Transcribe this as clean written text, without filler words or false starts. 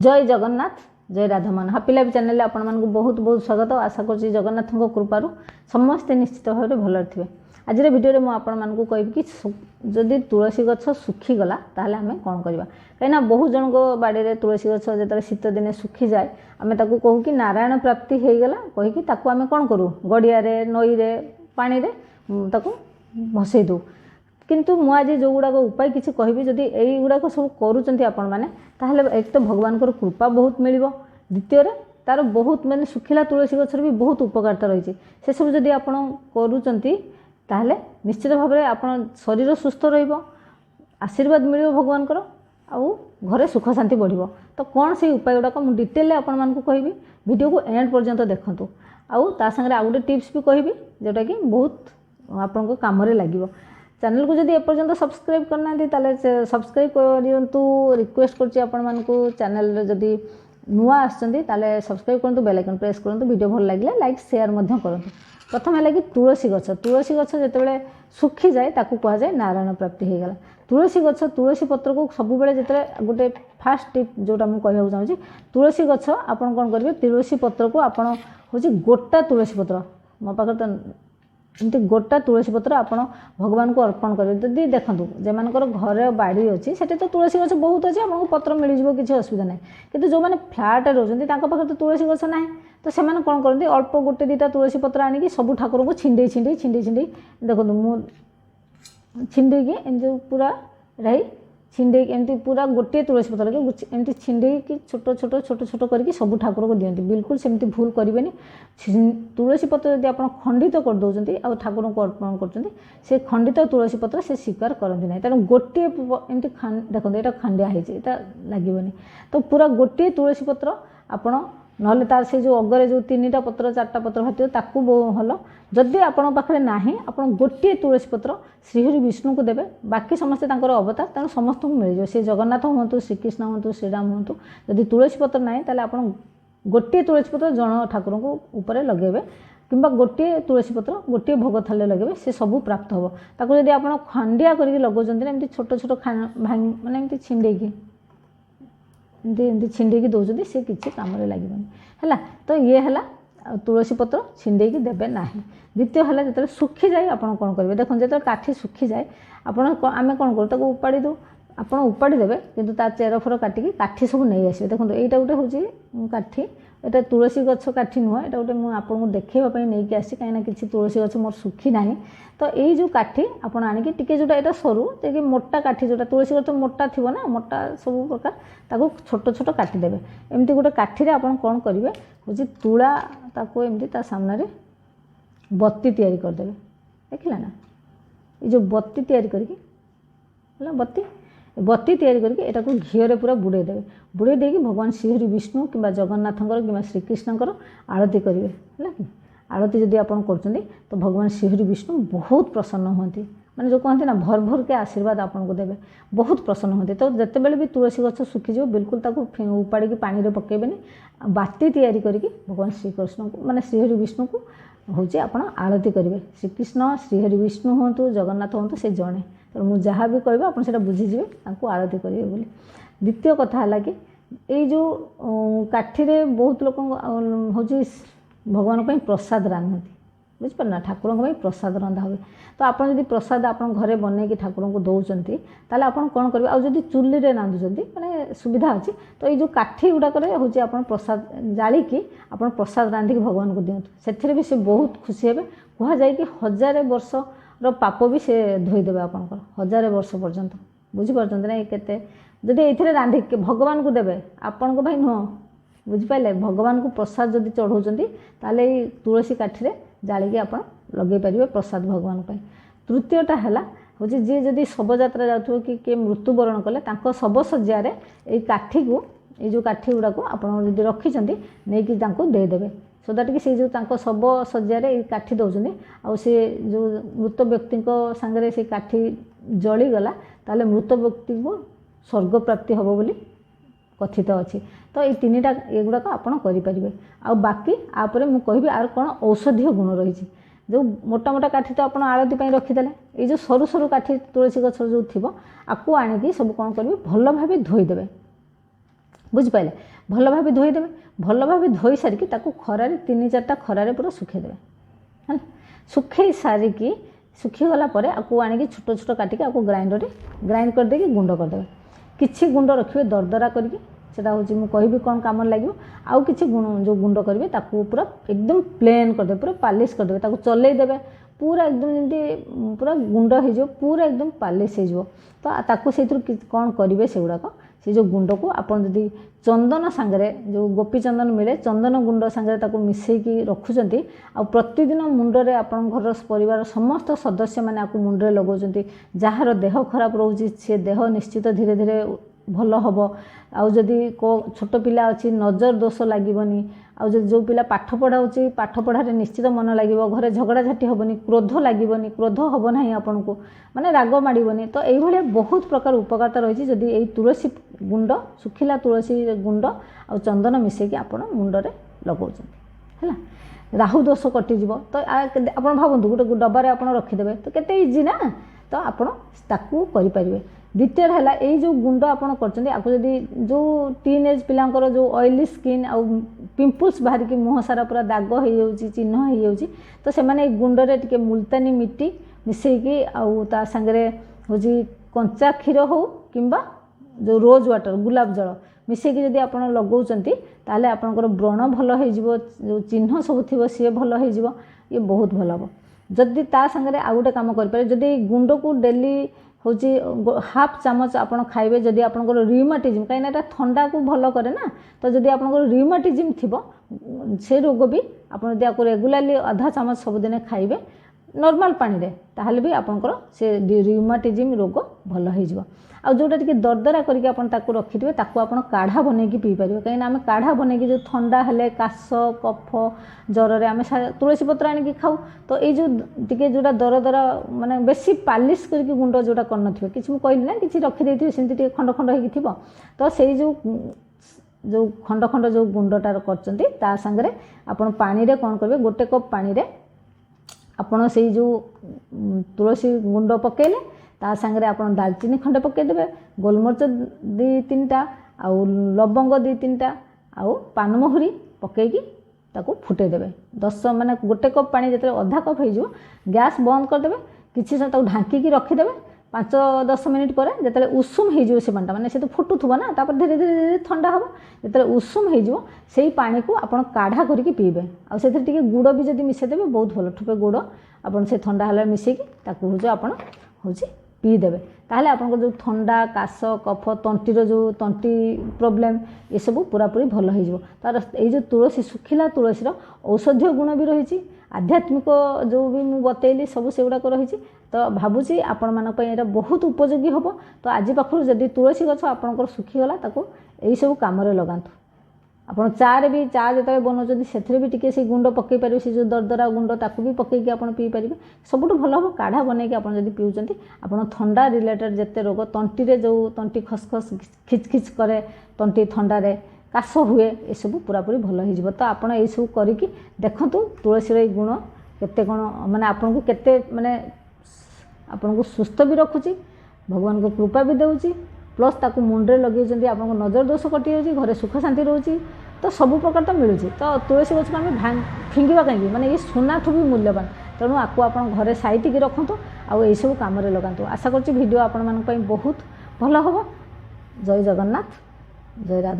जय जगन्नाथ जय Radhamohan happy life channel आपण मानक बहुत बहुत स्वागत। आशा कर जगन्नाथ कृपार समस्ते निश्चित भाव भल थे। आज भिडियो में आपण मानक कह कि जदि तुलसी गछ सुखीगला ताल आम कौन करवा कहीं बहुत जन बाड़ी में तुलसी गछ जो शीत दिने सुखी जाए आम ताकू कहू कि नारायण प्राप्ति हो गला कहीकि आम कौन करूँ गड़िया नई पानी भसई दू। किंतु मु आज जो गुड़ाक उपाय किसी कहबी जदि यही गुड़ाक सब करुँच आपण मैंने ताहले एक तो भगवान कृपा बहुत मिल द्वितीय तार बहुत माने सुखिला तुलसी गछर भी बहुत उपकारिता रही से सब जदि आपण करुँच ताहले निश्चित भाव में आपण शरीर सुस्थ रहिबो आशीर्वाद मिल भगवान आउ घरे सुख शांति बढ़िबो। तो कौन से उपाय गुड़ाक मुझे डिटेल आपण मानकु कहबी वीडियो को एंड पर्यंत देखंतु आउ ता संगे आउ गोटे टिप्स भी कहबी जोटा कि बहुत आपण को काम रे लागिबो। चैनल को जदि एपर्यंत सब्सक्राइब करना ताले सब्सक्राइब करियंतु रिक्वेस्ट करछि आपण मानकु चैनल जदि नुआ आछंती ताले सब्सक्राइब करंतु बेल आइकन प्रेस करंतु वीडियो भल लागिले लाइक शेयर मध्य करंतु। प्रथम है कि तुलसी गछ जिते सुखी जाए ताकू कह जाए नारायण प्राप्ति हो गला। तुलसी गछ तुलसी पत्र को सब बेले जिते गोटे फास्ट टिप जोटा मुझे कहना चाहूँगी तुलसी गछ आपन कौन करेंगे तुलसी पत्र को आपन हूँ गोटा तुलसी पत्र मो पाखे तो एमती गोटा तुलसी पत्र आप भगवान को अर्पण करेंगे। जदि देखूँ जो घर बाड़ी अच्छी से तो तुलसी गछ बहुत अच्छे आपको पत्र मिल जाए किसी असुविधा ना कि जो मैंने फ्लैट रोचे पाखे तो तुलसी गछ ना तो से कौन करते अल्प गोटे दीटा तुलसी पत्र आणिकी सब ठाकुर को छिंडे छिंडे छिंडे छिंडे देखो मु छिंडे की एमती पूरा रही छिंडे एमती पूरा गोटे तुलसी पत्र के एमती छिंडे की छोट छोट छोट छोट करके सब ठाकुर को दियंती। बिल्कुल सेमती भूल करेंगे। तुलसी पत्र जब आप खंडित कर दौरान आ ठाकुर को अर्पण कर खंडित तुलसी पत्र से स्वीकार करती ना तेणु गोटे एमती देखो यहाँ खंडिया होता लगे तो पूरा गोटे तुलसी पत्र आपण नहले तार से जो अगरे जो तीनटा पत्र चार्टा पत्र भाती ताकू भल जदि आपण पाखे ना आपण गोटे तुलसी पत्र श्रीहरि विष्णु को देवे बाकी समस्ते अवतार तेणु समस्त को मिल जाए सी जगन्नाथ हूँ श्रीकृष्ण हूँ श्रीराम हूँ जदि तुलसी पत्र ना ताले आपण गोटे तुलसी पत्र जन ठाकुर को ऊपर लगेबे किंबा गोटे तुलसी पत्र गोटे भोग थाले लगेबे से सब प्राप्त हम ताकू जदि आपण खंडिया करके लगौंट एमती छोट छोट भांग माने एमती छिंडेकी एमती छिंडेकी दौरान सी किसी कम लगे है। तो ये है तुलसी पत्र छिंडेकी देवे ना। द्वितीय है जो सुखी जाए आप कौन करेंगे देखो जो काठी सुखी जाए आम कौन करूँ ताको उपाड़ी दो आप उपाड़ी देवे किंतु तार चेर फर काटिकी काठी सब नहीं आसवे। देखो यहाँ गोटे हूँ काठी यहाँ तुलसी गछ काठी नुह यहाँ गोटे मुझे आपको देखापी नहीं आसी कहीं किसी तुलसी गछ मोर सुखी ना तो यही जो काठी आप आणिकी टिके जोटा यहाँ सरू देखिए मोटा काठी जोटा तुलसी गछ मोटा थी ना मोटा सब प्रकार ताको छोट छोट काटिदेवे एमती गोटे काठी आप कौन करेंगे हूँ तुला ताको एमती ता सामने बत्ती तैयारी करदे देखला ना ये जो बत्ती तैयारी करके बत्ती तैयारी करके एटा को घीरे पूरा बुड़े देवे बुड़े देकी भगवान श्रीहरि विष्णु किंबा जगन्नाथंकर किंबा श्रीकृष्णकर आरती करेंगे है कि आरती जदि आप कर तो भगवान श्रीहरि विष्णु बहुत प्रसन्न होती माने जो कहते ना भर भर के आशीर्वाद आपन को देवे बहुत प्रसन्न होते। तो जिते बेले भी तुलसी गछ सुखी जाए बिल्कुल ताको उपाड़ी की पानी में पकेबेनी बाती तैयारी करके भगवान श्रीकृष्ण को माने श्रीहरि विष्णु को हूँ आप आरती करेंगे। श्रीकृष्ण श्रीहरि विष्णु हूँ जगन्नाथ हूँ से जड़े तो मुझे जहाँ भी कह आप बुझीजे आपको आरती करेंगे बोली। द्वितीय कथा है कि ये जो काठी बहुत लोक हूँ भगवान को प्रसाद रांधती बुझिपारना ठाकुर प्रसाद रंधा हुए तो आप प्रसाद आप घरे बनईकि ठाकुर को दौरान ताले आप कौन करेंगे आ जब चुली में रांधुंट मैंने सुविधा अच्छी तो ये जो काठी गुड़ाक हूँ आप प्रसाद जालिकी आप प्रसाद रांधिक भगवान को दिंतु से भी से बहुत खुशी हे कहुए कि 1000 वर्ष पाप भी से धोईदेवे आपंकर 1000 वर्ष पर्यंत बुझीपार ना ये केते जदि ये रांधिक भगवान को देवे आपण को भाई नुह बुझिपारे भगवान को प्रसाद जदि चढ़ाऊँच ताले तुलसी काठी जालिकी आप लगे पारे प्रसाद भगवान पर। तृतीयटा है हूँ जी जदि शव यात्रा जाऊँ कि किए मृत्युवरण कले शव शज्यार ये काठी को ये जो काठी गुड़ाक आप रखिंट नहीं कि देदेवे सो दैट कि से जो शव शज्यार ये काठी दौरान आ जो मृत व्यक्ति सांगे से काठी जलीगला ताले मृत व्यक्ति को स्वर्ग प्राप्ति हम बोली कथित अच्छी। तो ये तीनटा ये गुड़ाक आपड़ करेंगे आ बाकी आपरे मुझे कहबी आर कौन औषधीय गुण रही जो मोटा मोटा काठी तो आप आरती पर रखीदे ये जो सरू सरू काठी तुलसी गछ जो थी आपको आणिकी सब कौन करेंगे भल भाव धोईदेवे बुझिपारे भल भाव धोईदेवे भल भाव धोई सारिकी ताकू खरारे 3-4टा खरारे पूरा सुखेदेवे है सुखे सारिकी सुखीगला आपको आणिकी छोट छोट काटिकी आपको ग्राइंडर ग्राइंड करदे गुंड करदे किछि गुंड रखिए दरदरा करके सेटा हूँ मुझे कहबी कौन काम लगे आउ कि जो गुंड करेंगे ताकू पूरा एकदम प्लेन करदे पूरा पालिश करदे ताकू चलईदेवे पूरा एकदम जमी पूरा गुंड हो पूरा एकदम पालिश हो तो ताकू से कौन करेंगे से गुड़ाक से जो गुंड को आपन जदि चंदन सांगरे जो गोपी चंदन मिले चंदन गुंड सांगरे ताकू मिसेकी रखुचंती आ प्रतिदिन मुंडरे आपन घर परिवार समस्त सदस्य माने आपको मुंडरे लगाउचंती जार देह खराब रोची से देह निश्चित धीरे धीरे भल हम आउ जदि को छोट पिला अच्छी नजर दोष लगनी आउ जो पिला पाठ पढ़ाऊँच पाठ पढ़ारे निश्चित मन लगे घरे झगड़ा झाटी हेनी क्रोध लगनी क्रोध हम ना आपन को माने राग माड़बनी तो ये बहुत प्रकार उपकारिता रही जदि यही तुलसी गुंड सुखिला तुलसी गुंड आ चंदन मिसेकी आप मुंडरे लगाउछ है राहु दोष कटिज तो आप भावतु गोटे डबारे आप रखिदेवे तो केते इजी ना तो आपको करें द्वितीय है यही जो गुंड आपड़ कर जो टीन एज पिलांकर जो ऑयली स्किन आउ पिंपल्स बाहर की मुँह सारा पूरा दाग हो चिन्ह हो तो से मैंने गुंडरे टिके मुल्तानी मिट्टी मिसेकी आउ ता सांगरे हूँ कंचा क्षीर हो किंबा जो रोज वाटर गुलाब जल मिसेकी जदि आप लगाउचंती ताले आपनकर व्रण भल हो जो चिन्ह सब थी सी भल हो ये बहुत भल हम जदि ता सांगरे आउ गोटे काम करें जदि गुंड को डेली हूँ हाफ चामच आप खाइबे जदि आपनकर रिमाटिज्म कहीं ठंडा को भल करे ना तो जदि आपनकर रिमाटिज्म थी से रोग भी आप रेगुलाली आधा चामच सबुदिन खाइबे नॉर्मल पानी रे ताहले भी आपनकर से रिमाटिज्म रोग भल हो जोटा टी दरदरा करके रखिथे आप काढ़ा बनईकी पी पारे कहीं आम काढ़ा बनईकी जो ठंडा हेले काश कफ ज्वर आम तुलसी पत्र आनिकी खाऊ तो ये जो टी जोटा दरदरा माने बेसी पालिश करके गुंड जोटा कर कि कहली ना कि रखिदे सेमती खंड खंड हो तो से जो खंड खंड जो गुंडटा कर सांगरे आपन पानी रे कौन करेंगे गोटे कप पानी रे आपन से जो तुलसी गुंड पकेले ता सांगरे आपन दालचीनी खंडे पकईदेवे गोलमरिच 2-3टा आउ लवंग 2-3टा आउ पानमहुरी पकईकी ताकू फुटेदेवे 10 माने गोटे कप पानी जिते अधा कप हो गैस बंद करदेवे किसी समय ताकू ढांकी रखिदेवे 5-10 मिनिट पर जिते उषुम हो से पानी माने से तो फुटुथबो ना तापर धीरे धीरे धीरे ठंडा हम जिते उषुम हो से पानी को आपन काढ़ा करके पीबे आ से टिके गुड़ भी जदि मिसेदेवे बहुत भल ठुपे गुड़ आपन से ठंडा हला मिसेकी ताकू हो आपन हो पीदेवे ताहले आपन जो ठंडा काश कफ तंटीर जो तंटी प्रोब्लेम ये सब पूरापूरी भल हो तार ये जो तुलसी सुखिला तुलसीर औषधीय गुण भी रही आध्यात्मिक जो भी मुझे बतैली सब से गुड़ाक रही तो भावुची आपण मानी बहुत उपयोगी हम तो आज पाखु जदि तुलसी गछ आपंकर सुखीगला यही सब कम लगातु आपन चारे भी चा जो बनाऊँ से भी टी से गुंड पकई पारे से जो दरदरा गुंड ताकू भी पकईकी आप पी पारे सबुठ भल हम काढ़ा बनईकी आप पीउंट आप ठंडा रिलेटेड जिते रोग तंटी जो तंटी खसखस खिचखिच करे तंटी ठंडारे काश हुए ये सब पूरापूरी भल हो तो आप सब करके देखूँ तुलसी गुण केते कौन माने आपन को केते माने आपन को सुस्थ भी रखुची भगवान को कृपा भी देउची प्लस ताकू मुंडे लगे आप नजर दोष कटि जाऊँगी घरे सुख शांति रोचे तो सब प्रकार तो मिलूँ तो तुलसी गछ को आम फिंगा कहीं माने ये सुनाठू भी मूल्यवान तेणु आपको आप घरे साइटिकी रखु आउ यही सब कम लगातु आशा कर भिडियो आपण बहुत भल हम जय जगन्नाथ जय राधा।